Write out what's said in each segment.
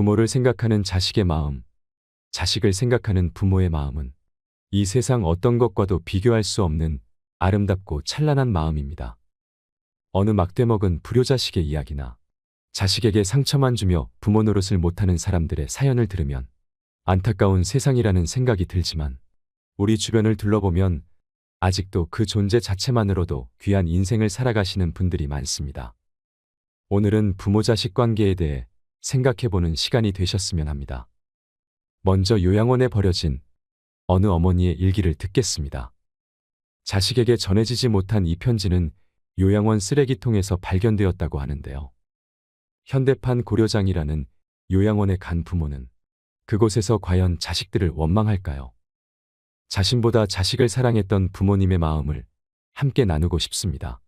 부모를 생각하는 자식의 마음, 자식을 생각하는 부모의 마음은 이 세상 어떤 것과도 비교할 수 없는 아름답고 찬란한 마음입니다. 어느 막대 먹은 불효자식의 이야기나 자식에게 상처만 주며 부모 노릇을 못하는 사람들의 사연을 들으면 안타까운 세상이라는 생각이 들지만 우리 주변을 둘러보면 아직도 그 존재 자체만으로도 귀한 인생을 살아가시는 분들이 많습니다. 오늘은 부모-자식 관계에 대해 생각해보는 시간이 되셨으면 합니다. 먼저 요양원에 버려진 어느 어머니의 일기를 듣겠습니다. 자식에게 전해지지 못한 이 편지는 요양원 쓰레기통에서 발견되었다고 하는데요. 현대판 고려장이라는 요양원에 간 부모는 그곳에서 과연 자식들을 원망할까요? 자신보다 자식을 사랑했던 부모님의 마음을 함께 나누고 싶습니다.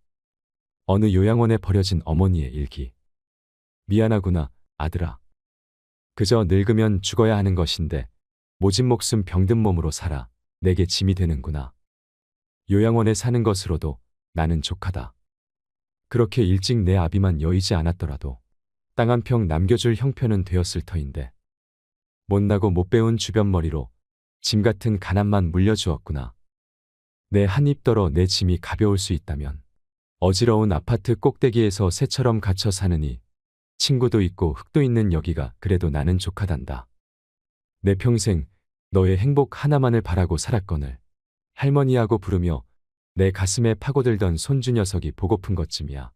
어느 요양원에 버려진 어머니의 일기. 미안하구나, 아들아. 그저 늙으면 죽어야 하는 것인데 모진 목숨 병든 몸으로 살아 내게 짐이 되는구나. 요양원에 사는 것으로도 나는 족하다. 그렇게 일찍 내 아비만 여의지 않았더라도 땅 한 평 남겨줄 형편은 되었을 터인데 못나고 못 배운 주변머리로 짐 같은 가난만 물려주었구나. 내 한 입 떨어 내 짐이 가벼울 수 있다면 어지러운 아파트 꼭대기에서 새처럼 갇혀 사느니 친구도 있고 흙도 있는 여기가 그래도 나는 족하단다. 내 평생 너의 행복 하나만을 바라고 살았거늘 할머니하고 부르며 내 가슴에 파고들던 손주 녀석이 보고픈 것쯤이야.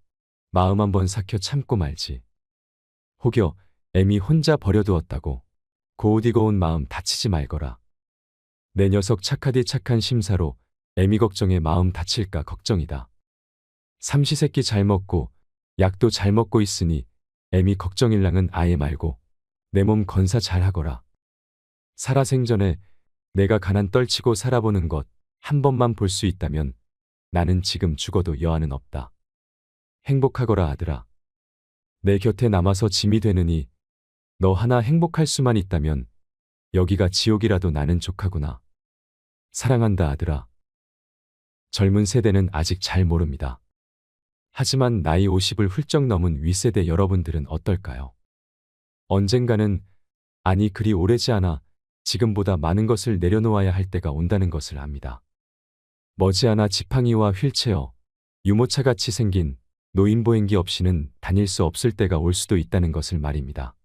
마음 한번 삭혀 참고 말지. 혹여 애미 혼자 버려두었다고 고우디고 온 마음 다치지 말거라. 내 녀석 착하디 착한 심사로 애미 걱정에 마음 다칠까 걱정이다. 삼시세끼 잘 먹고 약도 잘 먹고 있으니 애미 걱정일랑은 아예 말고 내 몸 건사 잘 하거라. 살아생전에 내가 가난 떨치고 살아보는 것 한 번만 볼 수 있다면 나는 지금 죽어도 여한은 없다. 행복하거라 아들아. 내 곁에 남아서 짐이 되느니 너 하나 행복할 수만 있다면 여기가 지옥이라도 나는 족하구나. 사랑한다 아들아. 젊은 세대는 아직 잘 모릅니다. 하지만 나이 50을 훌쩍 넘은 윗세대 여러분들은 어떨까요? 언젠가는, 아니 그리 오래지 않아 지금보다 많은 것을 내려놓아야 할 때가 온다는 것을 압니다. 머지않아 지팡이와 휠체어, 유모차같이 생긴 노인보행기 없이는 다닐 수 없을 때가 올 수도 있다는 것을 말입니다.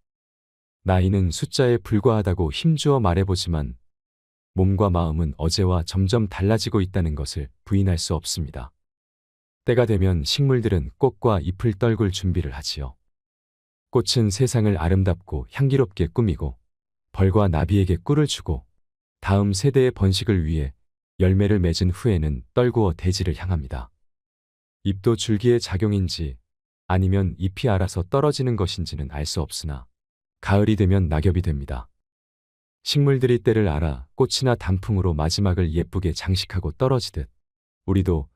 나이는 숫자에 불과하다고 힘주어 말해보지만 몸과 마음은 어제와 점점 달라지고 있다는 것을 부인할 수 없습니다. 때가 되면 식물들은 꽃과 잎을 떨굴 준비를 하지요. 꽃은 세상을 아름답고 향기롭게 꾸미고 벌과 나비에게 꿀을 주고 다음 세대의 번식을 위해 열매를 맺은 후에는 떨구어 대지를 향합니다. 잎도 줄기의 작용인지 아니면 잎이 알아서 떨어지는 것인지는 알 수 없으나 가을이 되면 낙엽이 됩니다. 식물들이 때를 알아 꽃이나 단풍으로 마지막을 예쁘게 장식하고 떨어지듯 우리도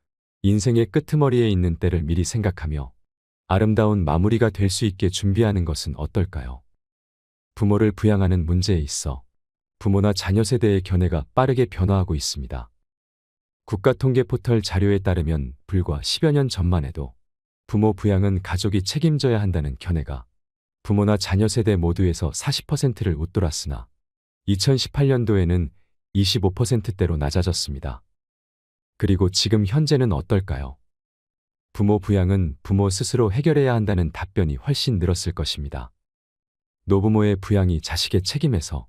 인생의 끄트머리에 있는 때를 미리 생각하며 아름다운 마무리가 될 수 있게 준비하는 것은 어떨까요? 부모를 부양하는 문제에 있어 부모나 자녀 세대의 견해가 빠르게 변화하고 있습니다. 국가통계포털 자료에 따르면 불과 10여 년 전만 해도 부모 부양은 가족이 책임져야 한다는 견해가 부모나 자녀 세대 모두에서 40%를 웃돌았으나 2018년도에는 25%대로 낮아졌습니다. 그리고 지금 현재는 어떨까요? 부모 부양은 부모 스스로 해결해야 한다는 답변이 훨씬 늘었을 것입니다. 노부모의 부양이 자식의 책임에서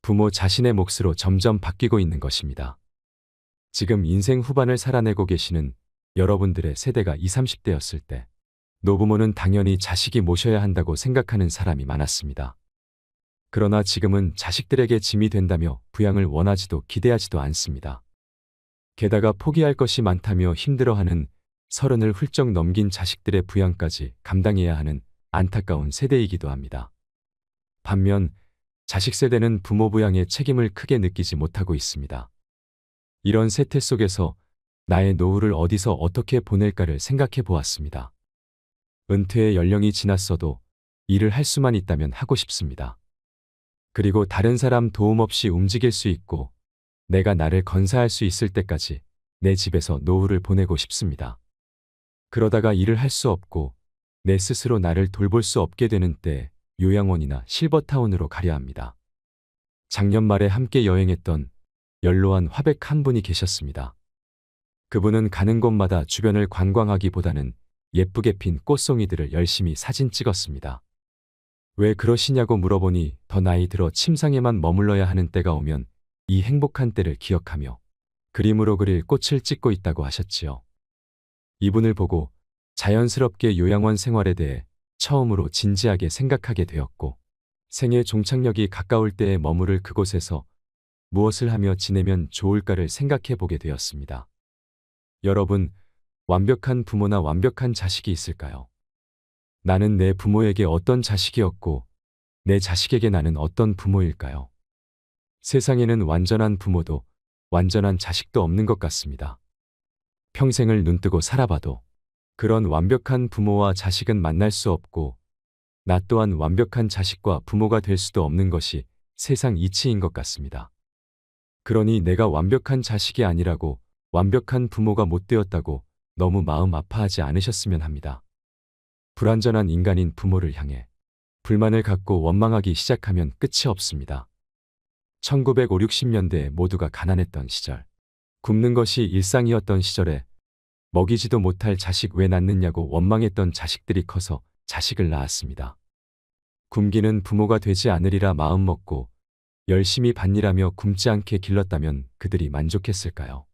부모 자신의 몫으로 점점 바뀌고 있는 것입니다. 지금 인생 후반을 살아내고 계시는 여러분들의 세대가 20, 30대였을 때 노부모는 당연히 자식이 모셔야 한다고 생각하는 사람이 많았습니다. 그러나 지금은 자식들에게 짐이 된다며 부양을 원하지도 기대하지도 않습니다. 게다가 포기할 것이 많다며 힘들어하는 30을 훌쩍 넘긴 자식들의 부양까지 감당해야 하는 안타까운 세대이기도 합니다. 반면 자식 세대는 부모 부양의 책임을 크게 느끼지 못하고 있습니다. 이런 세태 속에서 나의 노후를 어디서 어떻게 보낼까를 생각해 보았습니다. 은퇴의 연령이 지났어도 일을 할 수만 있다면 하고 싶습니다. 그리고 다른 사람 도움 없이 움직일 수 있고 내가 나를 건사할 수 있을 때까지 내 집에서 노후를 보내고 싶습니다. 그러다가 일을 할 수 없고 내 스스로 나를 돌볼 수 없게 되는 때 요양원이나 실버타운으로 가려 합니다. 작년 말에 함께 여행했던 연로한 화백 한 분이 계셨습니다. 그분은 가는 곳마다 주변을 관광하기보다는 예쁘게 핀 꽃송이들을 열심히 사진 찍었습니다. 왜 그러시냐고 물어보니 더 나이 들어 침상에만 머물러야 하는 때가 오면 이 행복한 때를 기억하며 그림으로 그릴 꽃을 찍고 있다고 하셨지요. 이분을 보고 자연스럽게 요양원 생활에 대해 처음으로 진지하게 생각하게 되었고, 생애 종착역이 가까울 때에 머무를 그곳에서 무엇을 하며 지내면 좋을까를 생각해 보게 되었습니다. 여러분, 완벽한 부모나 완벽한 자식이 있을까요? 나는 내 부모에게 어떤 자식이었고, 내 자식에게 나는 어떤 부모일까요? 세상에는 완전한 부모도 완전한 자식도 없는 것 같습니다. 평생을 눈뜨고 살아봐도 그런 완벽한 부모와 자식은 만날 수 없고, 나 또한 완벽한 자식과 부모가 될 수도 없는 것이 세상 이치인 것 같습니다. 그러니 내가 완벽한 자식이 아니라고, 완벽한 부모가 못 되었다고 너무 마음 아파하지 않으셨으면 합니다. 불완전한 인간인 부모를 향해 불만을 갖고 원망하기 시작하면 끝이 없습니다. 1950, 60년대에 모두가 가난했던 시절, 굶는 것이 일상이었던 시절에 먹이지도 못할 자식 왜 낳느냐고 원망했던 자식들이 커서 자식을 낳았습니다. 굶기는 부모가 되지 않으리라 마음먹고 열심히 밭일하며 굶지 않게 길렀다면 그들이 만족했을까요?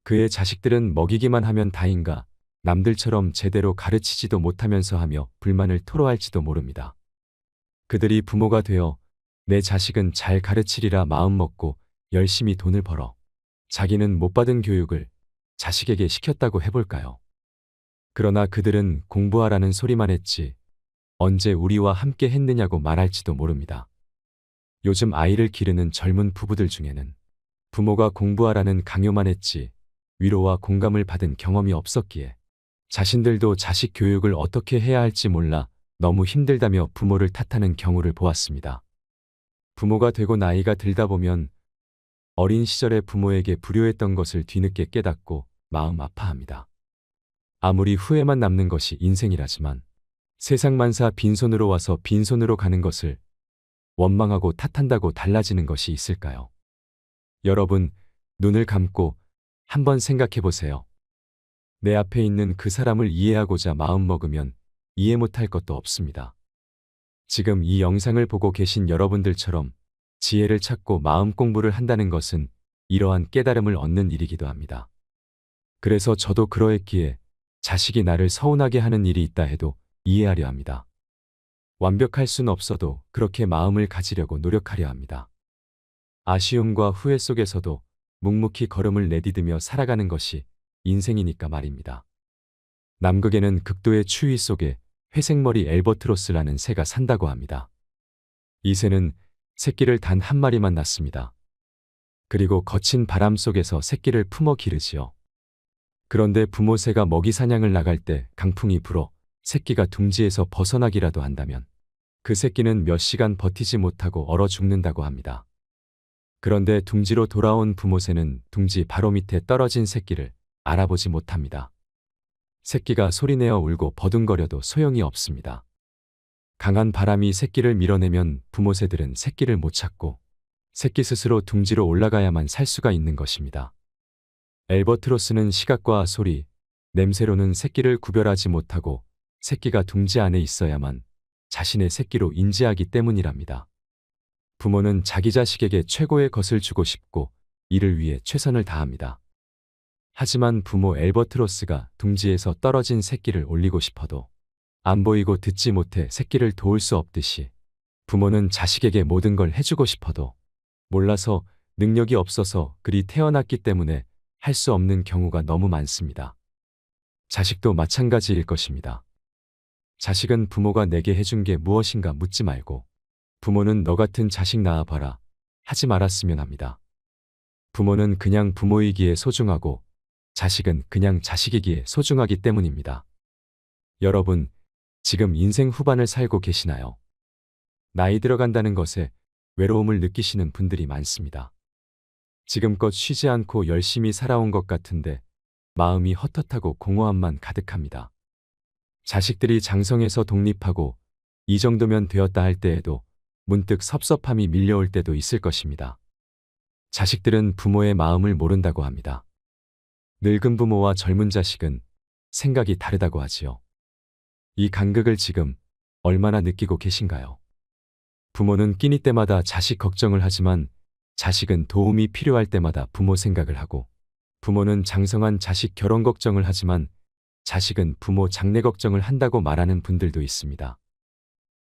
그의 자식들은 먹이기만 하면 다인가, 남들처럼 제대로 가르치지도 못하면서 하며 불만을 토로할지도 모릅니다. 그들이 부모가 되어 내 자식은 잘 가르치리라 마음먹고 열심히 돈을 벌어 자기는 못 받은 교육을 자식에게 시켰다고 해볼까요? 그러나 그들은 공부하라는 소리만 했지 언제 우리와 함께 했느냐고 말할지도 모릅니다. 요즘 아이를 기르는 젊은 부부들 중에는 부모가 공부하라는 강요만 했지 위로와 공감을 받은 경험이 없었기에 자신들도 자식 교육을 어떻게 해야 할지 몰라 너무 힘들다며 부모를 탓하는 경우를 보았습니다. 부모가 되고 나이가 들다 보면 어린 시절에 부모에게 불효했던 것을 뒤늦게 깨닫고 마음 아파합니다. 아무리 후회만 남는 것이 인생이라지만 세상만사 빈손으로 와서 빈손으로 가는 것을 원망하고 탓한다고 달라지는 것이 있을까요? 여러분, 눈을 감고 한번 생각해 보세요. 내 앞에 있는 그 사람을 이해하고자 마음먹으면 이해 못할 것도 없습니다. 지금 이 영상을 보고 계신 여러분들처럼 지혜를 찾고 마음 공부를 한다는 것은 이러한 깨달음을 얻는 일이기도 합니다. 그래서 저도 그러했기에 자식이 나를 서운하게 하는 일이 있다 해도 이해하려 합니다. 완벽할 순 없어도 그렇게 마음을 가지려고 노력하려 합니다. 아쉬움과 후회 속에서도 묵묵히 걸음을 내디디며 살아가는 것이 인생이니까 말입니다. 남극에는 극도의 추위 속에 회색머리 엘버트로스라는 새가 산다고 합니다. 이 새는 새끼를 단 한 마리만 낳습니다. 그리고 거친 바람 속에서 새끼를 품어 기르지요. 그런데 부모 새가 먹이 사냥을 나갈 때 강풍이 불어 새끼가 둥지에서 벗어나기라도 한다면 그 새끼는 몇 시간 버티지 못하고 얼어 죽는다고 합니다. 그런데 둥지로 돌아온 부모 새는 둥지 바로 밑에 떨어진 새끼를 알아보지 못합니다. 새끼가 소리내어 울고 버둥거려도 소용이 없습니다. 강한 바람이 새끼를 밀어내면 부모 새들은 새끼를 못 찾고 새끼 스스로 둥지로 올라가야만 살 수가 있는 것입니다. 엘버트로스는 시각과 소리, 냄새로는 새끼를 구별하지 못하고 새끼가 둥지 안에 있어야만 자신의 새끼로 인지하기 때문이랍니다. 부모는 자기 자식에게 최고의 것을 주고 싶고 이를 위해 최선을 다합니다. 하지만 부모 엘버트로스가 둥지에서 떨어진 새끼를 올리고 싶어도 안 보이고 듣지 못해 새끼를 도울 수 없듯이 부모는 자식에게 모든 걸 해주고 싶어도 몰라서 능력이 없어서 그리 태어났기 때문에 할 수 없는 경우가 너무 많습니다. 자식도 마찬가지일 것입니다. 자식은 부모가 내게 해준 게 무엇인가 묻지 말고 부모는 너 같은 자식 낳아봐라 하지 말았으면 합니다. 부모는 그냥 부모이기에 소중하고 자식은 그냥 자식이기에 소중하기 때문입니다. 여러분, 지금 인생 후반을 살고 계시나요? 나이 들어간다는 것에 외로움을 느끼시는 분들이 많습니다. 지금껏 쉬지 않고 열심히 살아온 것 같은데 마음이 헛헛하고 공허함만 가득합니다. 자식들이 장성해서 독립하고 이 정도면 되었다 할 때에도 문득 섭섭함이 밀려올 때도 있을 것입니다. 자식들은 부모의 마음을 모른다고 합니다. 늙은 부모와 젊은 자식은 생각이 다르다고 하지요. 이 간극을 지금 얼마나 느끼고 계신가요? 부모는 끼니 때마다 자식 걱정을 하지만 자식은 도움이 필요할 때마다 부모 생각을 하고, 부모는 장성한 자식 결혼 걱정을 하지만 자식은 부모 장래 걱정을 한다고 말하는 분들도 있습니다.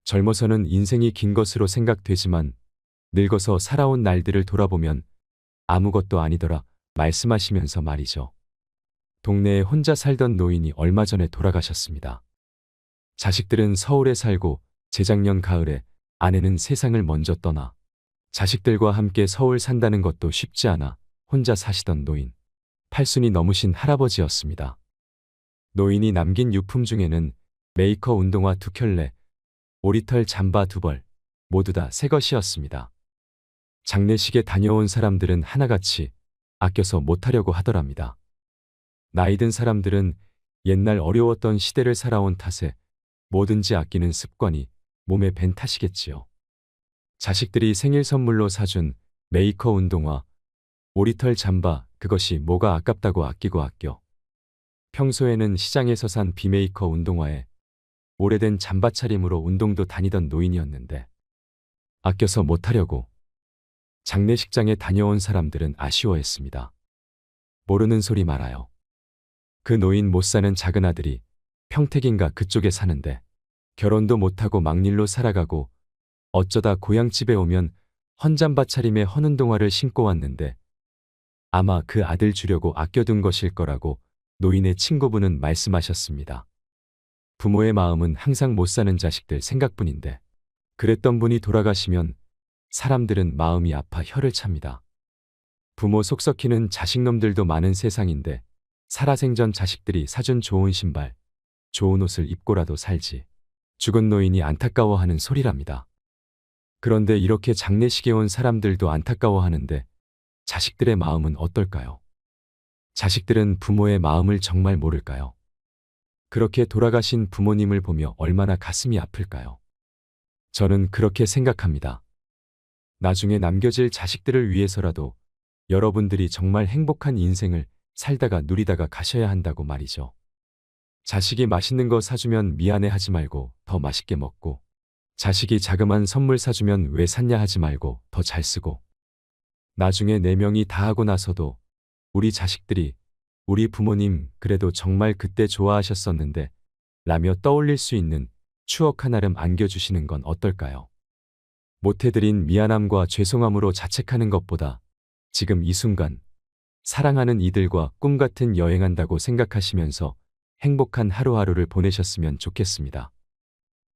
젊어서는 인생이 긴 것으로 생각되지만 늙어서 살아온 날들을 돌아보면 아무것도 아니더라 말씀하시면서 말이죠. 동네에 혼자 살던 노인이 얼마 전에 돌아가셨습니다. 자식들은 서울에 살고 재작년 가을에 아내는 세상을 먼저 떠나 자식들과 함께 서울 산다는 것도 쉽지 않아 혼자 사시던 노인, 팔순이 넘으신 할아버지였습니다. 노인이 남긴 유품 중에는 메이커 운동화 2켤레, 오리털 잠바 2벌, 모두 다 새 것이었습니다. 장례식에 다녀온 사람들은 하나같이 아껴서 못하려고 하더랍니다. 나이든 사람들은 옛날 어려웠던 시대를 살아온 탓에 뭐든지 아끼는 습관이 몸에 밴 탓이겠지요. 자식들이 생일 선물로 사준 메이커 운동화, 오리털 잠바, 그것이 뭐가 아깝다고 아끼고 아껴. 평소에는 시장에서 산 비메이커 운동화에 오래된 잠바 차림으로 운동도 다니던 노인이었는데 아껴서 못하려고. 장례식장에 다녀온 사람들은 아쉬워했습니다. 모르는 소리 말아요. 그 노인 못 사는 작은 아들이 평택인가 그쪽에 사는데 결혼도 못하고 막일로 살아가고 어쩌다 고향집에 오면 헌잠바 차림에 헌운동화를 신고 왔는데 아마 그 아들 주려고 아껴둔 것일 거라고 노인의 친구분은 말씀하셨습니다. 부모의 마음은 항상 못 사는 자식들 생각뿐인데 그랬던 분이 돌아가시면 사람들은 마음이 아파 혀를 찹니다. 부모 속 썩히는 자식놈들도 많은 세상인데 살아생전 자식들이 사준 좋은 신발, 좋은 옷을 입고라도 살지. 죽은 노인이 안타까워하는 소리랍니다. 그런데 이렇게 장례식에 온 사람들도 안타까워하는데 자식들의 마음은 어떨까요? 자식들은 부모의 마음을 정말 모를까요? 그렇게 돌아가신 부모님을 보며 얼마나 가슴이 아플까요? 저는 그렇게 생각합니다. 나중에 남겨질 자식들을 위해서라도 여러분들이 정말 행복한 인생을 살다가 누리다가 가셔야 한다고 말이죠. 자식이 맛있는 거 사주면 미안해하지 말고 더 맛있게 먹고, 자식이 자그만 선물 사주면 왜 샀냐 하지 말고 더 잘 쓰고, 나중에 4명이 다 하고 나서도 우리 자식들이 우리 부모님 그래도 정말 그때 좋아하셨었는데 라며 떠올릴 수 있는 추억 하나름 안겨주시는 건 어떨까요? 못해드린 미안함과 죄송함으로 자책하는 것보다 지금 이 순간 사랑하는 이들과 꿈같은 여행한다고 생각하시면서 행복한 하루하루를 보내셨으면 좋겠습니다.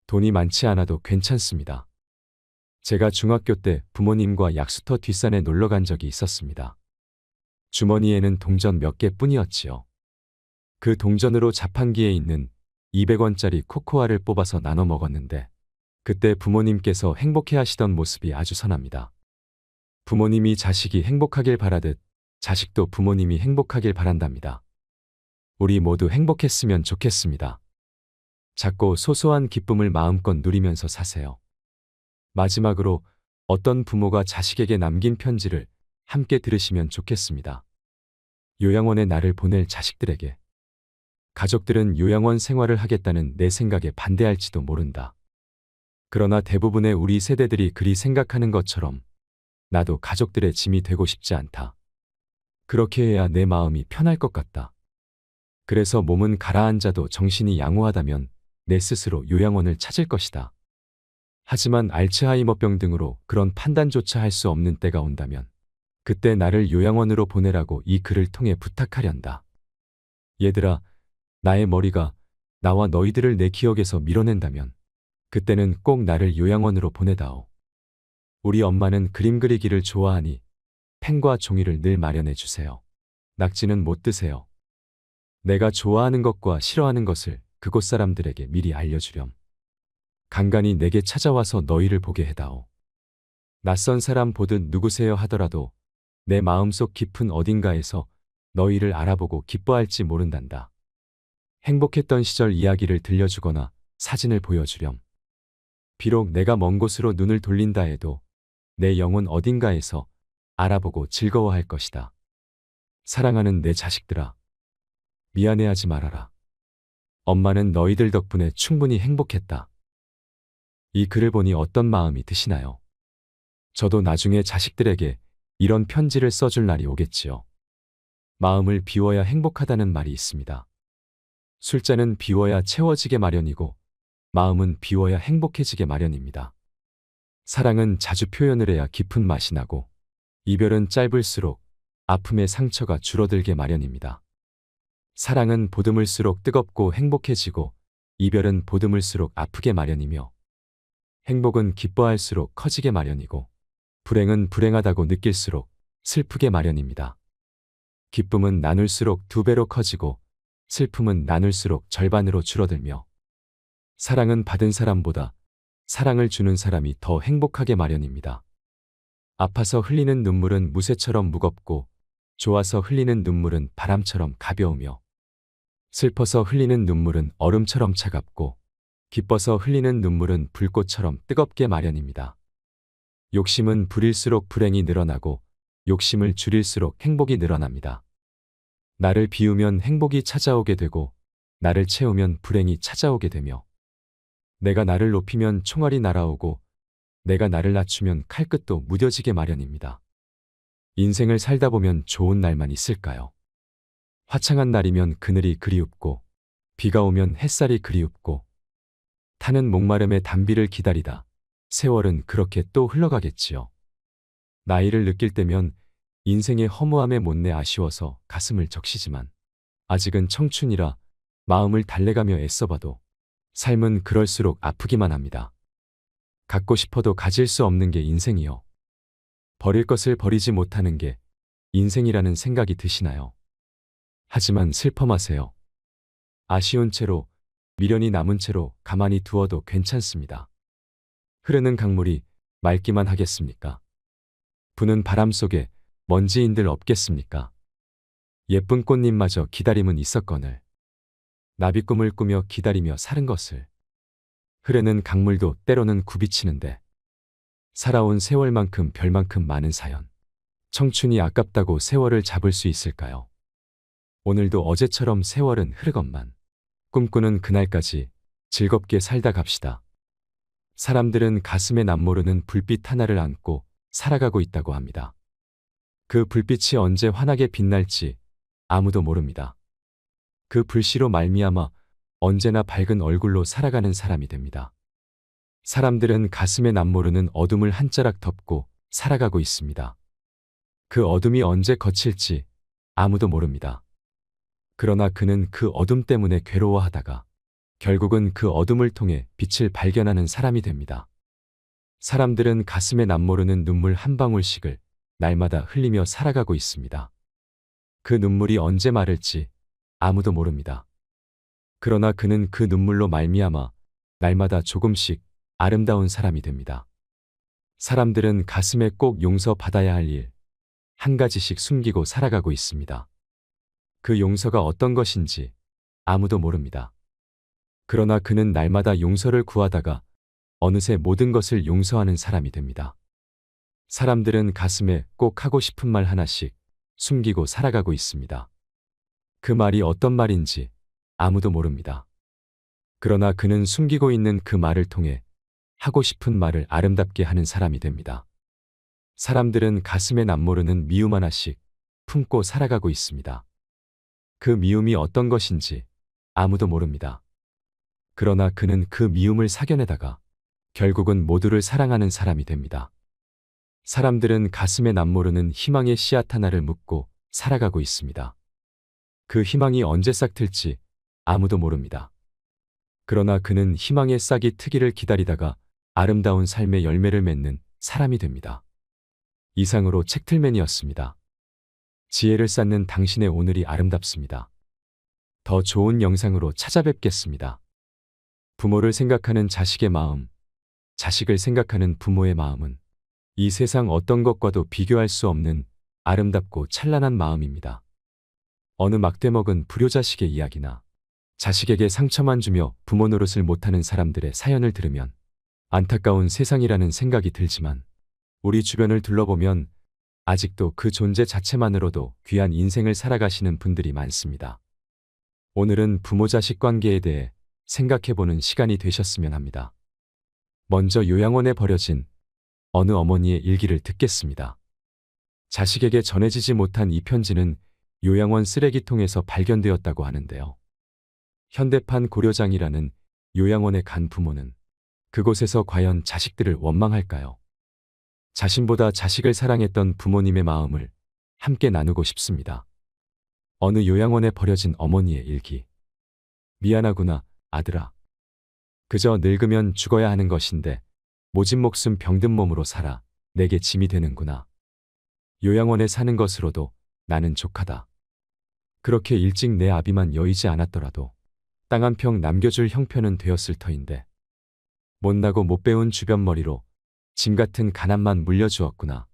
돈이 많지 않아도 괜찮습니다. 제가 중학교 때 부모님과 약수터 뒷산에 놀러 간 적이 있었습니다. 주머니에는 동전 몇 개뿐이었지요. 그 동전으로 자판기에 있는 200원짜리 코코아를 뽑아서 나눠 먹었는데 그때 부모님께서 행복해 하시던 모습이 아주 선합니다. 부모님이 자식이 행복하길 바라듯 자식도 부모님이 행복하길 바란답니다. 우리 모두 행복했으면 좋겠습니다. 작고 소소한 기쁨을 마음껏 누리면서 사세요. 마지막으로 어떤 부모가 자식에게 남긴 편지를 함께 들으시면 좋겠습니다. 요양원에 나를 보낼 자식들에게. 가족들은 요양원 생활을 하겠다는 내 생각에 반대할지도 모른다. 그러나 대부분의 우리 세대들이 그리 생각하는 것처럼 나도 가족들의 짐이 되고 싶지 않다. 그렇게 해야 내 마음이 편할 것 같다. 그래서 몸은 가라앉아도 정신이 양호하다면 내 스스로 요양원을 찾을 것이다. 하지만 알츠하이머병 등으로 그런 판단조차 할 수 없는 때가 온다면 그때 나를 요양원으로 보내라고 이 글을 통해 부탁하련다. 얘들아, 나의 머리가 나와 너희들을 내 기억에서 밀어낸다면 그때는 꼭 나를 요양원으로 보내다오. 우리 엄마는 그림 그리기를 좋아하니 펜과 종이를 늘 마련해 주세요. 낙지는 못 드세요. 내가 좋아하는 것과 싫어하는 것을 그곳 사람들에게 미리 알려주렴. 간간히 내게 찾아와서 너희를 보게 해다오. 낯선 사람 보듯 누구세요 하더라도 내 마음속 깊은 어딘가에서 너희를 알아보고 기뻐할지 모른단다. 행복했던 시절 이야기를 들려주거나 사진을 보여주렴. 비록 내가 먼 곳으로 눈을 돌린다 해도 내 영혼 어딘가에서 알아보고 즐거워할 것이다. 사랑하는 내 자식들아, 미안해하지 말아라. 엄마는 너희들 덕분에 충분히 행복했다. 이 글을 보니 어떤 마음이 드시나요? 저도 나중에 자식들에게 이런 편지를 써줄 날이 오겠지요. 마음을 비워야 행복하다는 말이 있습니다. 술잔은 비워야 채워지게 마련이고 마음은 비워야 행복해지게 마련입니다. 사랑은 자주 표현을 해야 깊은 맛이 나고 이별은 짧을수록 아픔의 상처가 줄어들게 마련입니다. 사랑은 보듬을수록 뜨겁고 행복해지고 이별은 보듬을수록 아프게 마련이며 행복은 기뻐할수록 커지게 마련이고 불행은 불행하다고 느낄수록 슬프게 마련입니다. 기쁨은 나눌수록 2배로 커지고 슬픔은 나눌수록 절반으로 줄어들며 사랑은 받은 사람보다 사랑을 주는 사람이 더 행복하게 마련입니다. 아파서 흘리는 눈물은 무쇠처럼 무겁고 좋아서 흘리는 눈물은 바람처럼 가벼우며 슬퍼서 흘리는 눈물은 얼음처럼 차갑고 기뻐서 흘리는 눈물은 불꽃처럼 뜨겁게 마련입니다. 욕심은 부릴수록 불행이 늘어나고 욕심을 줄일수록 행복이 늘어납니다. 나를 비우면 행복이 찾아오게 되고 나를 채우면 불행이 찾아오게 되며 내가 나를 높이면 총알이 날아오고 내가 나를 낮추면 칼끝도 무뎌지게 마련입니다. 인생을 살다 보면 좋은 날만 있을까요? 화창한 날이면 그늘이 그리웁고 비가 오면 햇살이 그리웁고 타는 목마름의 단비를 기다리다 세월은 그렇게 또 흘러가겠지요. 나이를 느낄 때면 인생의 허무함에 못내 아쉬워서 가슴을 적시지만 아직은 청춘이라 마음을 달래가며 애써봐도 삶은 그럴수록 아프기만 합니다. 갖고 싶어도 가질 수 없는 게 인생이요. 버릴 것을 버리지 못하는 게 인생이라는 생각이 드시나요? 하지만 슬퍼 마세요. 아쉬운 채로 미련이 남은 채로 가만히 두어도 괜찮습니다. 흐르는 강물이 맑기만 하겠습니까? 부는 바람 속에 먼지인들 없겠습니까? 예쁜 꽃잎마저 기다림은 있었거늘 나비꿈을 꾸며 기다리며 사는 것을 흐르는 강물도 때로는 굽이치는데 살아온 세월만큼 별만큼 많은 사연 청춘이 아깝다고 세월을 잡을 수 있을까요? 오늘도 어제처럼 세월은 흐르건만 꿈꾸는 그날까지 즐겁게 살다 갑시다. 사람들은 가슴에 남모르는 불빛 하나를 안고 살아가고 있다고 합니다. 그 불빛이 언제 환하게 빛날지 아무도 모릅니다. 그 불씨로 말미암아 언제나 밝은 얼굴로 살아가는 사람이 됩니다. 사람들은 가슴에 남모르는 어둠을 한 자락 덮고 살아가고 있습니다. 그 어둠이 언제 거칠지 아무도 모릅니다. 그러나 그는 그 어둠 때문에 괴로워하다가 결국은 그 어둠을 통해 빛을 발견하는 사람이 됩니다. 사람들은 가슴에 남모르는 눈물 한 방울씩을 날마다 흘리며 살아가고 있습니다. 그 눈물이 언제 마를지 아무도 모릅니다. 그러나 그는 그 눈물로 말미암아 날마다 조금씩 아름다운 사람이 됩니다. 사람들은 가슴에 꼭 용서받아야 할 일 한 가지씩 숨기고 살아가고 있습니다. 그 용서가 어떤 것인지 아무도 모릅니다. 그러나 그는 날마다 용서를 구하다가 어느새 모든 것을 용서하는 사람이 됩니다. 사람들은 가슴에 꼭 하고 싶은 말 하나씩 숨기고 살아가고 있습니다. 그 말이 어떤 말인지 아무도 모릅니다. 그러나 그는 숨기고 있는 그 말을 통해 하고 싶은 말을 아름답게 하는 사람이 됩니다. 사람들은 가슴에 남모르는 미움 하나씩 품고 살아가고 있습니다. 그 미움이 어떤 것인지 아무도 모릅니다. 그러나 그는 그 미움을 사겨내다가 결국은 모두를 사랑하는 사람이 됩니다. 사람들은 가슴에 남모르는 희망의 씨앗 하나를 묻고 살아가고 있습니다. 그 희망이 언제 싹 틀지 아무도 모릅니다. 그러나 그는 희망의 싹이 트기를 기다리다가 아름다운 삶의 열매를 맺는 사람이 됩니다. 이상으로 책틀맨이었습니다. 지혜를 쌓는 당신의 오늘이 아름답습니다. 더 좋은 영상으로 찾아뵙겠습니다. 부모를 생각하는 자식의 마음, 자식을 생각하는 부모의 마음은 이 세상 어떤 것과도 비교할 수 없는 아름답고 찬란한 마음입니다. 어느 막대먹은 불효자식의 이야기나 자식에게 상처만 주며 부모 노릇을 못하는 사람들의 사연을 들으면 안타까운 세상이라는 생각이 들지만 우리 주변을 둘러보면 아직도 그 존재 자체만으로도 귀한 인생을 살아가시는 분들이 많습니다. 오늘은 부모 자식 관계에 대해 생각해보는 시간이 되셨으면 합니다. 먼저 요양원에 버려진 어느 어머니의 일기를 듣겠습니다. 자식에게 전해지지 못한 이 편지는 요양원 쓰레기통에서 발견되었다고 하는데요. 현대판 고려장이라는 요양원에 간 부모는 그곳에서 과연 자식들을 원망할까요? 자신보다 자식을 사랑했던 부모님의 마음을 함께 나누고 싶습니다. 어느 요양원에 버려진 어머니의 일기. 미안하구나, 아들아. 그저 늙으면 죽어야 하는 것인데 모진 목숨 병든 몸으로 살아 내게 짐이 되는구나. 요양원에 사는 것으로도 나는 족하다. 그렇게 일찍 내 아비만 여의지 않았더라도 땅 한 평 남겨줄 형편은 되었을 터인데 못나고 못 배운 주변머리로 짐 같은 가난만 물려주었구나.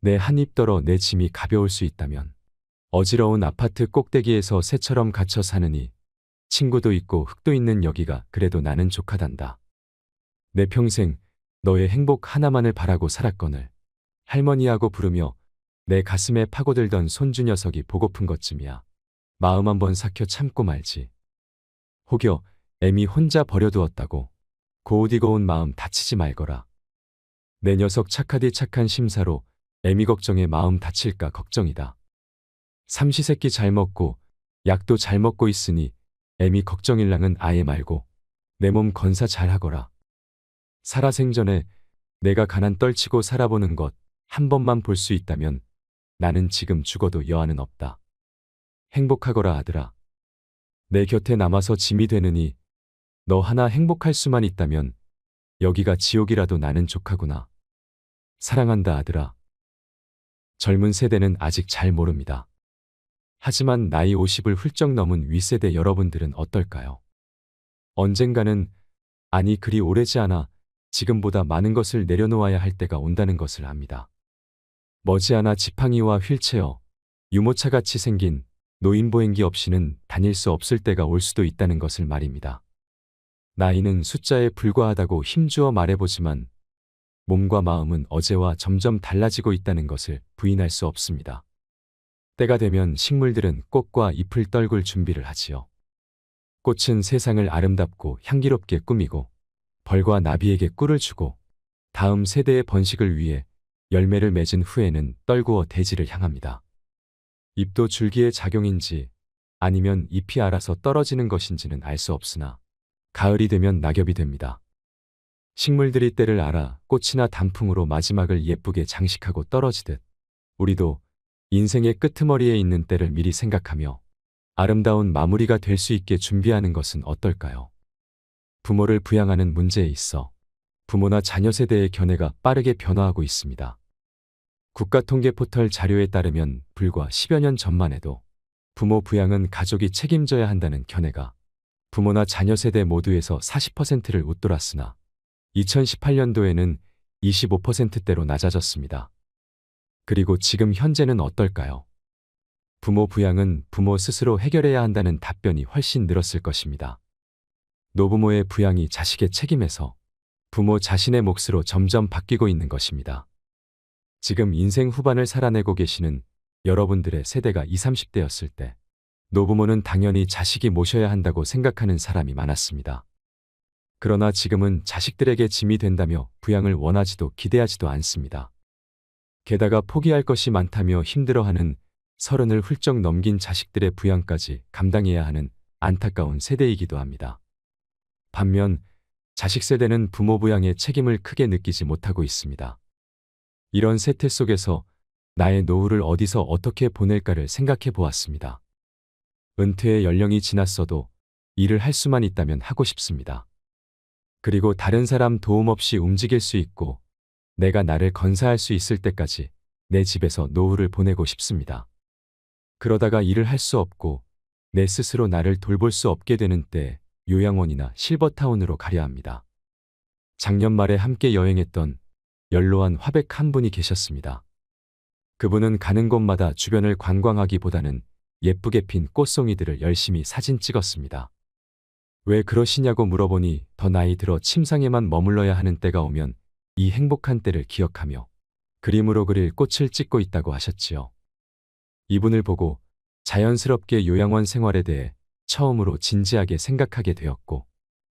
내 한 입 덜어 내 짐이 가벼울 수 있다면 어지러운 아파트 꼭대기에서 새처럼 갇혀 사느니 친구도 있고 흙도 있는 여기가 그래도 나는 족하단다. 내 평생 너의 행복 하나만을 바라고 살았거늘 할머니하고 부르며 내 가슴에 파고들던 손주 녀석이 보고픈 것쯤이야. 마음 한번 삭혀 참고 말지. 혹여 애미 혼자 버려두었다고 고우디고운 마음 다치지 말거라. 내 녀석 착하디 착한 심사로 애미 걱정에 마음 다칠까 걱정이다. 삼시세끼 잘 먹고 약도 잘 먹고 있으니 애미 걱정일랑은 아예 말고 내 몸 건사 잘 하거라. 살아생전에 내가 가난 떨치고 살아보는 것 한 번만 볼 수 있다면 나는 지금 죽어도 여한은 없다. 행복하거라 아들아. 내 곁에 남아서 짐이 되느니 너 하나 행복할 수만 있다면 여기가 지옥이라도 나는 족하구나. 사랑한다 아들아. 젊은 세대는 아직 잘 모릅니다. 하지만 나이 50을 훌쩍 넘은 윗세대 여러분들은 어떨까요? 언젠가는, 아니 그리 오래지 않아 지금보다 많은 것을 내려놓아야 할 때가 온다는 것을 압니다. 머지않아 지팡이와 휠체어, 유모차같이 생긴 노인보행기 없이는 다닐 수 없을 때가 올 수도 있다는 것을 말입니다. 나이는 숫자에 불과하다고 힘주어 말해보지만 몸과 마음은 어제와 점점 달라지고 있다는 것을 부인할 수 없습니다. 때가 되면 식물들은 꽃과 잎을 떨굴 준비를 하지요. 꽃은 세상을 아름답고 향기롭게 꾸미고 벌과 나비에게 꿀을 주고 다음 세대의 번식을 위해 열매를 맺은 후에는 떨구어 대지를 향합니다. 잎도 줄기의 작용인지 아니면 잎이 알아서 떨어지는 것인지는 알 수 없으나 가을이 되면 낙엽이 됩니다. 식물들이 때를 알아 꽃이나 단풍으로 마지막을 예쁘게 장식하고 떨어지듯 우리도 인생의 끄트머리에 있는 때를 미리 생각하며 아름다운 마무리가 될 수 있게 준비하는 것은 어떨까요? 부모를 부양하는 문제에 있어 부모나 자녀 세대의 견해가 빠르게 변화하고 있습니다. 국가통계포털 자료에 따르면 불과 10여 년 전만 해도 부모 부양은 가족이 책임져야 한다는 견해가 부모나 자녀 세대 모두에서 40%를 웃돌았으나 2018년도에는 25%대로 낮아졌습니다. 그리고 지금 현재는 어떨까요? 부모 부양은 부모 스스로 해결해야 한다는 답변이 훨씬 늘었을 것입니다. 노부모의 부양이 자식의 책임에서 부모 자신의 몫으로 점점 바뀌고 있는 것입니다. 지금 인생 후반을 살아내고 계시는 여러분들의 세대가 20, 30대였을 때 노부모는 당연히 자식이 모셔야 한다고 생각하는 사람이 많았습니다. 그러나 지금은 자식들에게 짐이 된다며 부양을 원하지도 기대하지도 않습니다. 게다가 포기할 것이 많다며 힘들어하는 30을 훌쩍 넘긴 자식들의 부양까지 감당해야 하는 안타까운 세대이기도 합니다. 반면 자식 세대는 부모 부양의 책임을 크게 느끼지 못하고 있습니다. 이런 세태 속에서 나의 노후를 어디서 어떻게 보낼까를 생각해 보았습니다. 은퇴의 연령이 지났어도 일을 할 수만 있다면 하고 싶습니다. 그리고 다른 사람 도움 없이 움직일 수 있고 내가 나를 건사할 수 있을 때까지 내 집에서 노후를 보내고 싶습니다. 그러다가 일을 할 수 없고 내 스스로 나를 돌볼 수 없게 되는 때 요양원이나 실버타운으로 가려 합니다. 작년 말에 함께 여행했던 연로한 화백 한 분이 계셨습니다. 그분은 가는 곳마다 주변을 관광하기보다는 예쁘게 핀 꽃송이들을 열심히 사진 찍었습니다. 왜 그러시냐고 물어보니 더 나이 들어 침상에만 머물러야 하는 때가 오면 이 행복한 때를 기억하며 그림으로 그릴 꽃을 찍고 있다고 하셨지요. 이분을 보고 자연스럽게 요양원 생활에 대해 처음으로 진지하게 생각하게 되었고,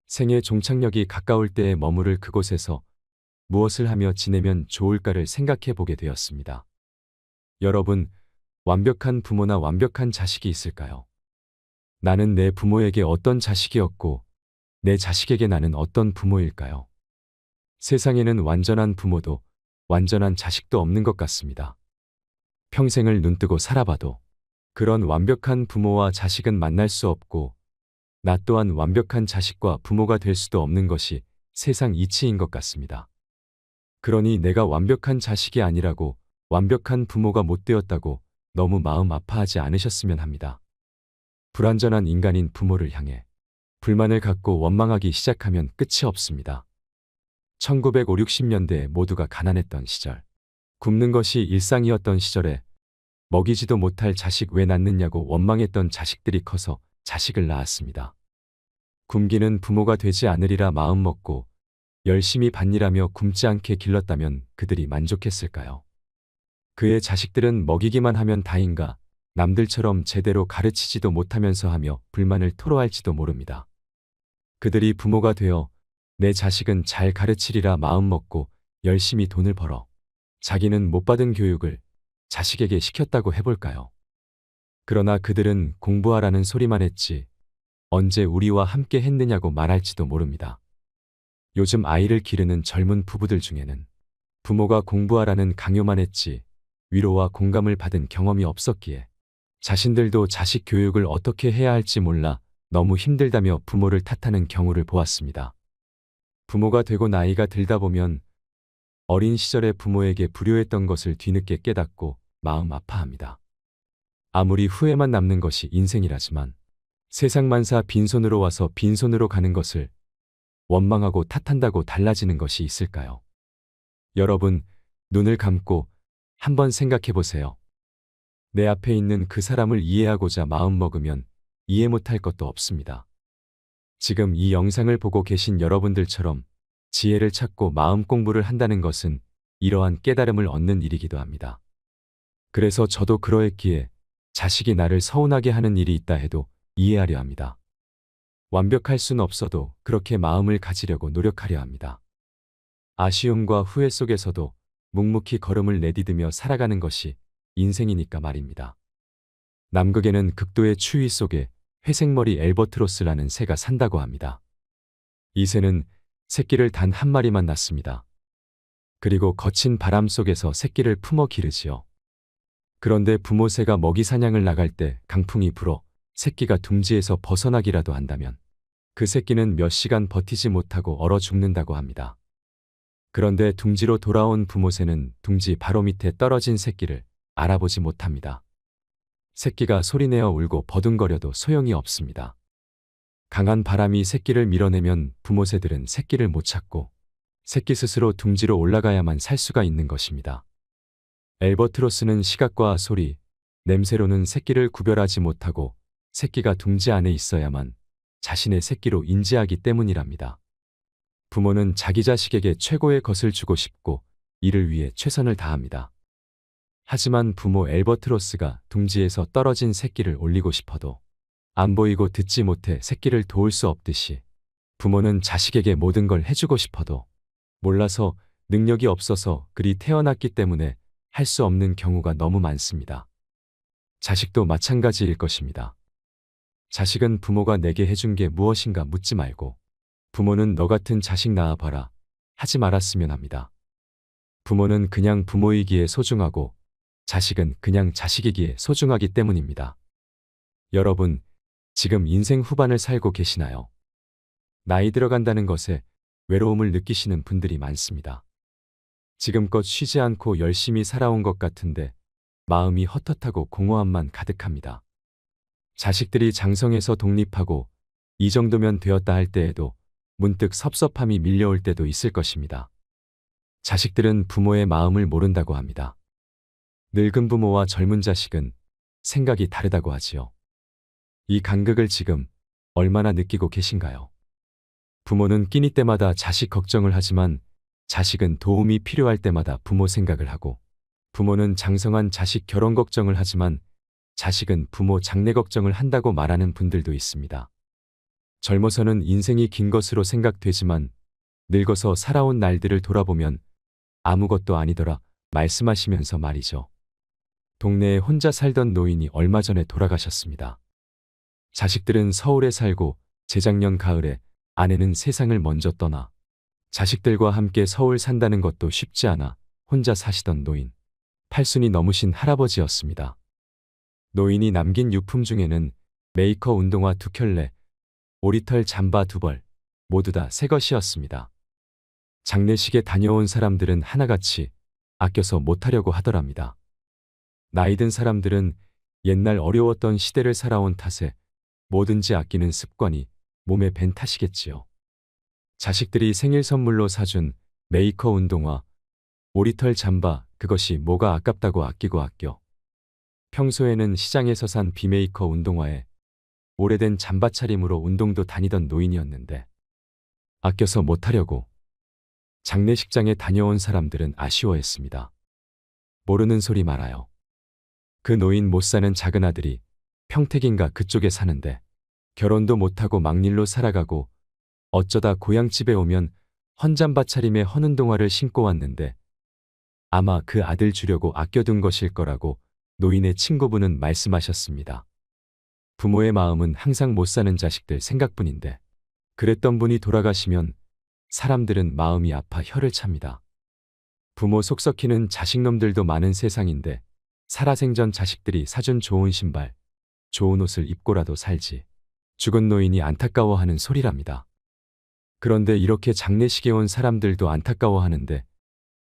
생애 종착역이 가까울 때에 머무를 그곳에서 무엇을 하며 지내면 좋을까를 생각해 보게 되었습니다. 여러분, 완벽한 부모나 완벽한 자식이 있을까요? 나는 내 부모에게 어떤 자식이었고, 내 자식에게 나는 어떤 부모일까요? 세상에는 완전한 부모도 완전한 자식도 없는 것 같습니다. 평생을 눈뜨고 살아봐도 그런 완벽한 부모와 자식은 만날 수 없고, 나 또한 완벽한 자식과 부모가 될 수도 없는 것이 세상 이치인 것 같습니다. 그러니 내가 완벽한 자식이 아니라고, 완벽한 부모가 못 되었다고 너무 마음 아파하지 않으셨으면 합니다. 불완전한 인간인 부모를 향해 불만을 갖고 원망하기 시작하면 끝이 없습니다. 1950, 60년대 모두가 가난했던 시절, 굶는 것이 일상이었던 시절에 먹이지도 못할 자식 왜 낳느냐고 원망했던 자식들이 커서 자식을 낳았습니다. 굶기는 부모가 되지 않으리라 마음먹고 열심히 밭일하며 굶지 않게 길렀다면 그들이 만족했을까요? 그의 자식들은 먹이기만 하면 다인가, 남들처럼 제대로 가르치지도 못하면서 하며 불만을 토로할지도 모릅니다. 그들이 부모가 되어 내 자식은 잘 가르치리라 마음먹고 열심히 돈을 벌어 자기는 못 받은 교육을 자식에게 시켰다고 해볼까요? 그러나 그들은 공부하라는 소리만 했지 언제 우리와 함께 했느냐고 말할지도 모릅니다. 요즘 아이를 기르는 젊은 부부들 중에는 부모가 공부하라는 강요만 했지 위로와 공감을 받은 경험이 없었기에 자신들도 자식 교육을 어떻게 해야 할지 몰라 너무 힘들다며 부모를 탓하는 경우를 보았습니다. 부모가 되고 나이가 들다 보면 어린 시절에 부모에게 불효했던 것을 뒤늦게 깨닫고 마음 아파합니다. 아무리 후회만 남는 것이 인생이라지만 세상 만사 빈손으로 와서 빈손으로 가는 것을 원망하고 탓한다고 달라지는 것이 있을까요? 여러분, 눈을 감고 한번 생각해 보세요. 내 앞에 있는 그 사람을 이해하고자 마음먹으면 이해 못할 것도 없습니다. 지금 이 영상을 보고 계신 여러분들처럼 지혜를 찾고 마음 공부를 한다는 것은 이러한 깨달음을 얻는 일이기도 합니다. 그래서 저도 그러했기에 자식이 나를 서운하게 하는 일이 있다 해도 이해하려 합니다. 완벽할 순 없어도 그렇게 마음을 가지려고 노력하려 합니다. 아쉬움과 후회 속에서도 묵묵히 걸음을 내디디며 살아가는 것이 인생이니까 말입니다. 남극에는 극도의 추위 속에 회색머리 엘버트로스라는 새가 산다고 합니다. 이 새는 새끼를 단 한 마리만 낳습니다. 그리고 거친 바람 속에서 새끼를 품어 기르지요. 그런데 부모 새가 먹이 사냥을 나갈 때 강풍이 불어 새끼가 둥지에서 벗어나기라도 한다면 그 새끼는 몇 시간 버티지 못하고 얼어 죽는다고 합니다. 그런데 둥지로 돌아온 부모 새는 둥지 바로 밑에 떨어진 새끼를 알아보지 못합니다. 새끼가 소리내어 울고 버둥거려도 소용이 없습니다. 강한 바람이 새끼를 밀어내면 부모 새들은 새끼를 못 찾고 새끼 스스로 둥지로 올라가야만 살 수가 있는 것입니다. 엘버트로스는 시각과 소리, 냄새로는 새끼를 구별하지 못하고 새끼가 둥지 안에 있어야만 자신의 새끼로 인지하기 때문이랍니다. 부모는 자기 자식에게 최고의 것을 주고 싶고 이를 위해 최선을 다합니다. 하지만 부모 엘버트로스가 둥지에서 떨어진 새끼를 올리고 싶어도 안 보이고 듣지 못해 새끼를 도울 수 없듯이 부모는 자식에게 모든 걸 해주고 싶어도 몰라서 능력이 없어서 그리 태어났기 때문에 할 수 없는 경우가 너무 많습니다. 자식도 마찬가지일 것입니다. 자식은 부모가 내게 해준 게 무엇인가 묻지 말고 부모는 너 같은 자식 낳아봐라 하지 말았으면 합니다. 부모는 그냥 부모이기에 소중하고 자식은 그냥 자식이기에 소중하기 때문입니다. 여러분, 지금 인생 후반을 살고 계시나요? 나이 들어간다는 것에 외로움을 느끼시는 분들이 많습니다. 지금껏 쉬지 않고 열심히 살아온 것 같은데 마음이 헛헛하고 공허함만 가득합니다. 자식들이 장성해서 독립하고 이 정도면 되었다 할 때에도 문득 섭섭함이 밀려올 때도 있을 것입니다. 자식들은 부모의 마음을 모른다고 합니다. 늙은 부모와 젊은 자식은 생각이 다르다고 하지요. 이 간극을 지금 얼마나 느끼고 계신가요? 부모는 끼니 때마다 자식 걱정을 하지만 자식은 도움이 필요할 때마다 부모 생각을 하고, 부모는 장성한 자식 결혼 걱정을 하지만 자식은 부모 장래 걱정을 한다고 말하는 분들도 있습니다. 젊어서는 인생이 긴 것으로 생각되지만 늙어서 살아온 날들을 돌아보면 아무것도 아니더라 말씀하시면서 말이죠. 동네에 혼자 살던 노인이 얼마 전에 돌아가셨습니다. 자식들은 서울에 살고 재작년 가을에 아내는 세상을 먼저 떠나 자식들과 함께 서울 산다는 것도 쉽지 않아 혼자 사시던 노인, 80이 넘으신 할아버지였습니다. 노인이 남긴 유품 중에는 메이커 운동화 2켤레, 오리털 잠바 2벌, 모두 다 새 것이었습니다. 장례식에 다녀온 사람들은 하나같이 아껴서 못하려고 하더랍니다. 나이든 사람들은 옛날 어려웠던 시대를 살아온 탓에 뭐든지 아끼는 습관이 몸에 밴 탓이겠지요. 자식들이 생일 선물로 사준 메이커 운동화, 오리털 잠바, 그것이 뭐가 아깝다고 아끼고 아껴. 평소에는 시장에서 산 비메이커 운동화에 오래된 잠바 차림으로 운동도 다니던 노인이었는데 아껴서 못하려고. 장례식장에 다녀온 사람들은 아쉬워했습니다. 모르는 소리 말아요. 그 노인 못 사는 작은 아들이 평택인가 그쪽에 사는데 결혼도 못하고 막일로 살아가고 어쩌다 고향집에 오면 헌잠바 차림에 헌운동화를 신고 왔는데 아마 그 아들 주려고 아껴둔 것일 거라고 노인의 친구분은 말씀하셨습니다. 부모의 마음은 항상 못 사는 자식들 생각뿐인데 그랬던 분이 돌아가시면 사람들은 마음이 아파 혀를 찹니다. 부모 속 썩히는 자식놈들도 많은 세상인데 살아생전 자식들이 사준 좋은 신발, 좋은 옷을 입고라도 살지. 죽은 노인이 안타까워하는 소리랍니다. 그런데 이렇게 장례식에 온 사람들도 안타까워하는데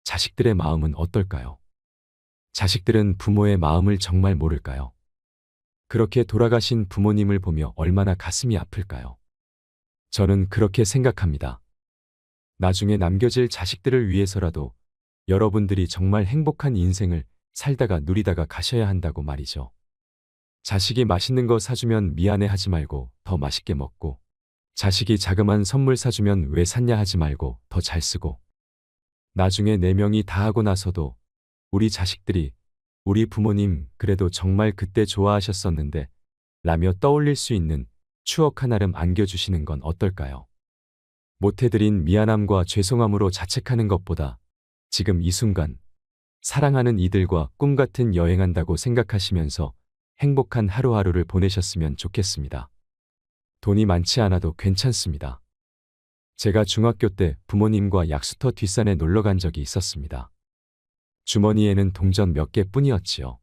자식들의 마음은 어떨까요? 자식들은 부모의 마음을 정말 모를까요? 그렇게 돌아가신 부모님을 보며 얼마나 가슴이 아플까요? 저는 그렇게 생각합니다. 나중에 남겨질 자식들을 위해서라도 여러분들이 정말 행복한 인생을 살다가 누리다가 가셔야 한다고 말이죠. 자식이 맛있는 거 사주면 미안해하지 말고 더 맛있게 먹고, 자식이 자그만 선물 사주면 왜 샀냐 하지 말고 더 잘 쓰고, 나중에 4명이 다 하고 나서도 우리 자식들이 우리 부모님 그래도 정말 그때 좋아하셨었는데 라며 떠올릴 수 있는 추억 하나름 안겨주시는 건 어떨까요? 못해드린 미안함과 죄송함으로 자책하는 것보다 지금 이 순간 사랑하는 이들과 꿈같은 여행한다고 생각하시면서 행복한 하루하루를 보내셨으면 좋겠습니다. 돈이 많지 않아도 괜찮습니다. 제가 중학교 때 부모님과 약수터 뒷산에 놀러 간 적이 있었습니다. 주머니에는 동전 몇 개뿐이었지요.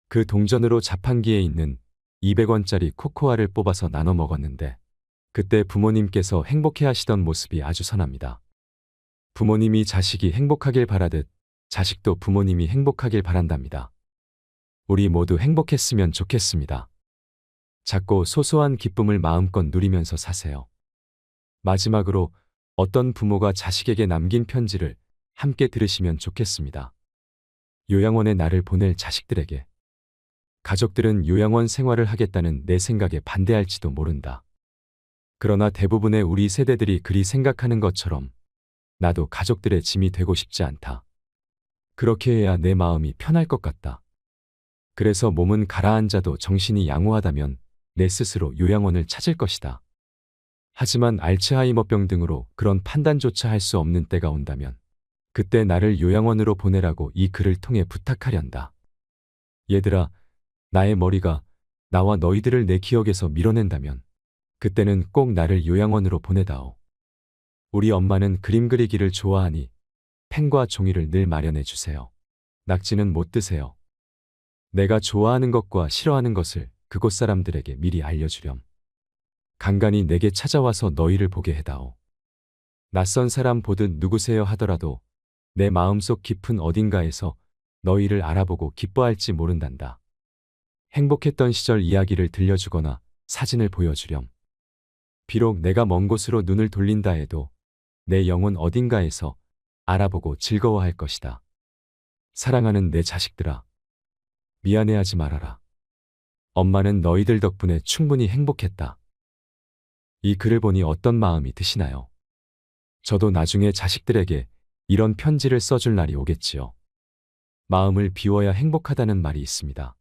그 동전으로 자판기에 있는 200원짜리 코코아를 뽑아서 나눠 먹었는데 그때 부모님께서 행복해 하시던 모습이 아주 선합니다. 부모님이 자식이 행복하길 바라듯 자식도 부모님이 행복하길 바란답니다. 우리 모두 행복했으면 좋겠습니다. 작고 소소한 기쁨을 마음껏 누리면서 사세요. 마지막으로 어떤 부모가 자식에게 남긴 편지를 함께 들으시면 좋겠습니다. 요양원에 나를 보낼 자식들에게. 가족들은 요양원 생활을 하겠다는 내 생각에 반대할지도 모른다. 그러나 대부분의 우리 세대들이 그리 생각하는 것처럼 나도 가족들의 짐이 되고 싶지 않다. 그렇게 해야 내 마음이 편할 것 같다. 그래서 몸은 가라앉아도 정신이 양호하다면 내 스스로 요양원을 찾을 것이다. 하지만 알츠하이머병 등으로 그런 판단조차 할 수 없는 때가 온다면 그때 나를 요양원으로 보내라고 이 글을 통해 부탁하련다. 얘들아, 나의 머리가 나와 너희들을 내 기억에서 밀어낸다면 그때는 꼭 나를 요양원으로 보내다오. 우리 엄마는 그림 그리기를 좋아하니 펜과 종이를 늘 마련해 주세요. 낙지는 못 드세요. 내가 좋아하는 것과 싫어하는 것을 그곳 사람들에게 미리 알려주렴. 간간히 내게 찾아와서 너희를 보게 해다오. 낯선 사람 보듯 누구세요 하더라도 내 마음속 깊은 어딘가에서 너희를 알아보고 기뻐할지 모른단다. 행복했던 시절 이야기를 들려주거나 사진을 보여주렴. 비록 내가 먼 곳으로 눈을 돌린다 해도 내 영혼 어딘가에서 알아보고 즐거워할 것이다. 사랑하는 내 자식들아, 미안해하지 말아라. 엄마는 너희들 덕분에 충분히 행복했다. 이 글을 보니 어떤 마음이 드시나요? 저도 나중에 자식들에게 이런 편지를 써줄 날이 오겠지요. 마음을 비워야 행복하다는 말이 있습니다.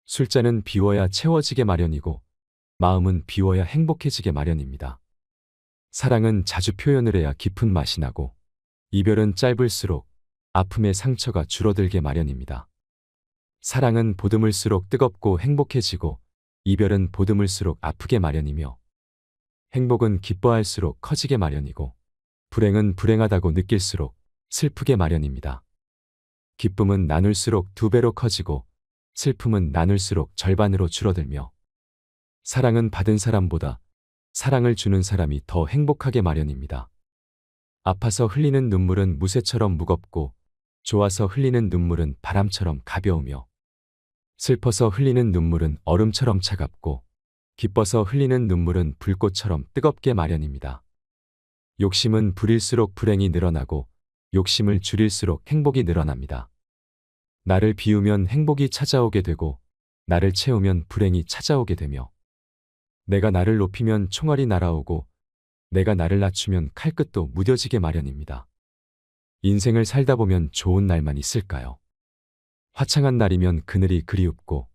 술잔은 비워야 채워지게 마련이고 마음은 비워야 행복해지게 마련입니다. 사랑은 자주 표현을 해야 깊은 맛이 나고 이별은 짧을수록 아픔의 상처가 줄어들게 마련입니다. 사랑은 보듬을수록 뜨겁고 행복해지고 이별은 보듬을수록 아프게 마련이며 행복은 기뻐할수록 커지게 마련이고 불행은 불행하다고 느낄수록 슬프게 마련입니다. 기쁨은 나눌수록 2배로 커지고 슬픔은 나눌수록 절반으로 줄어들며 사랑은 받은 사람보다 사랑을 주는 사람이 더 행복하게 마련입니다. 아파서 흘리는 눈물은 무쇠처럼 무겁고 좋아서 흘리는 눈물은 바람처럼 가벼우며 슬퍼서 흘리는 눈물은 얼음처럼 차갑고 기뻐서 흘리는 눈물은 불꽃처럼 뜨겁게 마련입니다. 욕심은 부릴수록 불행이 늘어나고 욕심을 줄일수록 행복이 늘어납니다. 나를 비우면 행복이 찾아오게 되고 나를 채우면 불행이 찾아오게 되며 내가 나를 높이면 총알이 날아오고 내가 나를 낮추면 칼끝도 무뎌지게 마련입니다. 인생을 살다 보면 좋은 날만 있을까요? 화창한 날이면 그늘이 그리웁고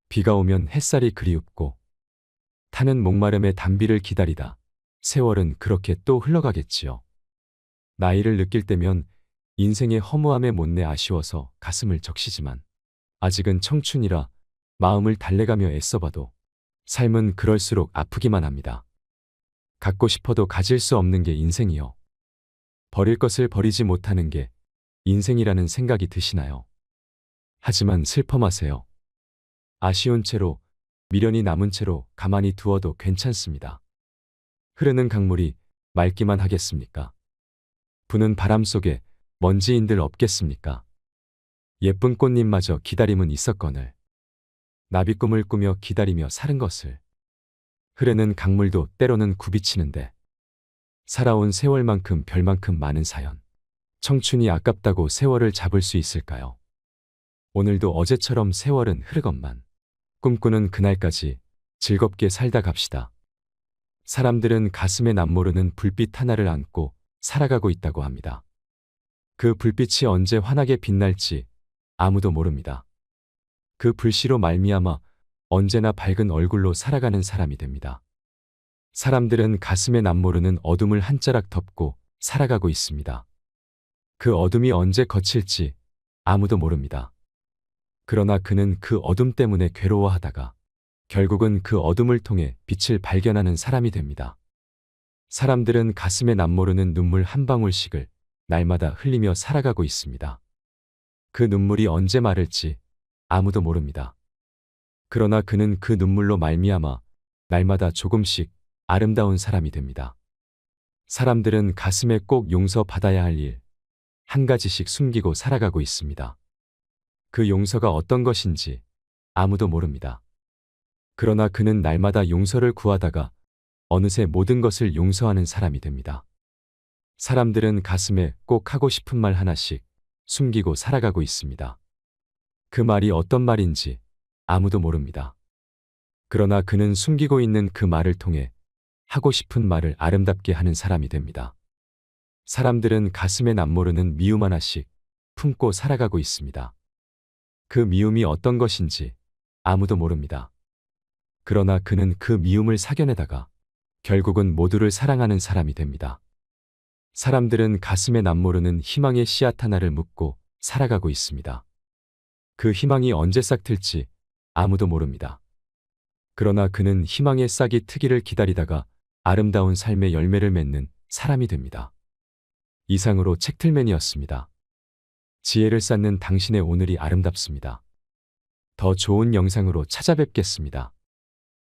비가 오면 햇살이 그리웁고 타는 목마름의 단비를 기다리다 세월은 그렇게 또 흘러가겠지요. 나이를 느낄 때면 인생의 허무함에 못내 아쉬워서 가슴을 적시지만 아직은 청춘이라 마음을 달래가며 애써봐도 삶은 그럴수록 아프기만 합니다. 갖고 싶어도 가질 수 없는 게 인생이요. 버릴 것을 버리지 못하는 게 인생이라는 생각이 드시나요? 하지만 슬퍼 마세요. 아쉬운 채로 미련이 남은 채로 가만히 두어도 괜찮습니다. 흐르는 강물이 맑기만 하겠습니까? 부는 바람 속에 먼지인들 없겠습니까? 예쁜 꽃잎마저 기다림은 있었거늘 나비꿈을 꾸며 기다리며 사는 것을 흐르는 강물도 때로는 굽이치는데 살아온 세월만큼 별만큼 많은 사연 청춘이 아깝다고 세월을 잡을 수 있을까요? 오늘도 어제처럼 세월은 흐르건만 꿈꾸는 그날까지 즐겁게 살다 갑시다. 사람들은 가슴에 남모르는 불빛 하나를 안고 살아가고 있다고 합니다. 그 불빛이 언제 환하게 빛날지 아무도 모릅니다. 그 불씨로 말미암아 언제나 밝은 얼굴로 살아가는 사람이 됩니다. 사람들은 가슴에 남모르는 어둠을 한 자락 덮고 살아가고 있습니다. 그 어둠이 언제 거칠지 아무도 모릅니다. 그러나 그는 그 어둠 때문에 괴로워하다가 결국은 그 어둠을 통해 빛을 발견하는 사람이 됩니다. 사람들은 가슴에 남모르는 눈물 한 방울씩을 날마다 흘리며 살아가고 있습니다. 그 눈물이 언제 마를지 아무도 모릅니다. 그러나 그는 그 눈물로 말미암아 날마다 조금씩 아름다운 사람이 됩니다. 사람들은 가슴에 꼭 용서받아야 할 일 한 가지씩 숨기고 살아가고 있습니다. 그 용서가 어떤 것인지 아무도 모릅니다. 그러나 그는 날마다 용서를 구하다가 어느새 모든 것을 용서하는 사람이 됩니다. 사람들은 가슴에 꼭 하고 싶은 말 하나씩 숨기고 살아가고 있습니다. 그 말이 어떤 말인지 아무도 모릅니다. 그러나 그는 숨기고 있는 그 말을 통해 하고 싶은 말을 아름답게 하는 사람이 됩니다. 사람들은 가슴에 남모르는 미움 하나씩 품고 살아가고 있습니다. 그 미움이 어떤 것인지 아무도 모릅니다. 그러나 그는 그 미움을 사겨내다가 결국은 모두를 사랑하는 사람이 됩니다. 사람들은 가슴에 남모르는 희망의 씨앗 하나를 묻고 살아가고 있습니다. 그 희망이 언제 싹틀지 아무도 모릅니다. 그러나 그는 희망의 싹이 트기를 기다리다가 아름다운 삶의 열매를 맺는 사람이 됩니다. 이상으로 책틀맨이었습니다. 지혜를 쌓는 당신의 오늘이 아름답습니다. 더 좋은 영상으로 찾아뵙겠습니다.